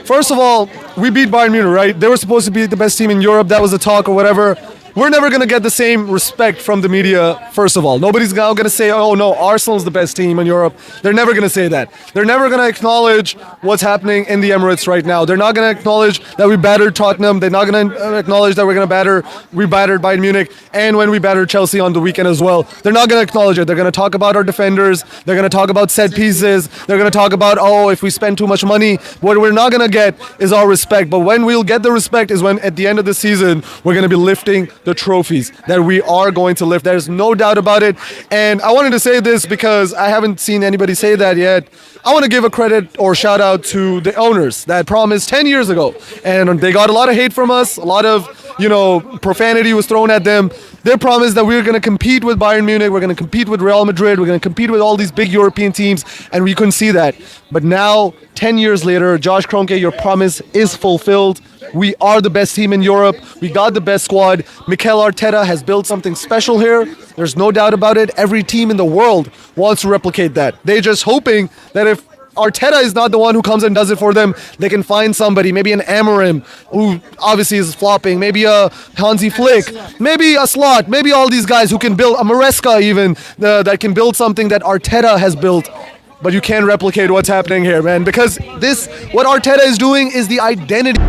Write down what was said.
First of all, we beat Bayern Munich, right? They were supposed to be the best team in Europe. That was the talk or whatever. We're never going to get the same respect from the media, first of all. Nobody's now going to say, oh, no, Arsenal's the best team in Europe. They're never going to say that. They're never going to acknowledge what's happening in the Emirates right now. They're not going to acknowledge that we battered Tottenham. They're not going to acknowledge that we battered Bayern Munich, and when we battered Chelsea on the weekend as well. They're not going to acknowledge it. They're going to talk about our defenders. They're going to talk about set pieces. They're going to talk about, oh, if we spend too much money. What we're not going to get is our respect. But when we'll get the respect is when, at the end of the season, we're going to be lifting the trophies that we are going to lift. There's no doubt about it. And I wanted to say this because I haven't seen anybody say that yet. I want to give a credit or shout out to the owners that promised 10 years ago. And they got a lot of hate from us. A lot of, profanity was thrown at them. They promised that we were going to compete with Bayern Munich. We're going to compete with Real Madrid. We're going to compete with all these big European teams. And we couldn't see that. But now, 10 years later, Josh Kroenke, your promise is fulfilled. We are the best team in Europe. We got the best squad. Mikel Arteta has built something special here. There's no doubt about it. Every team in the world wants to replicate that. They're just hoping that if Arteta is not the one who comes and does it for them, they can find somebody, maybe an Amorim, who obviously is flopping, maybe a Hansi Flick, maybe a Slot, maybe all these guys who can build, a Maresca even, that can build something that Arteta has built. But you can't replicate what's happening here, man, because what Arteta is doing is the identity.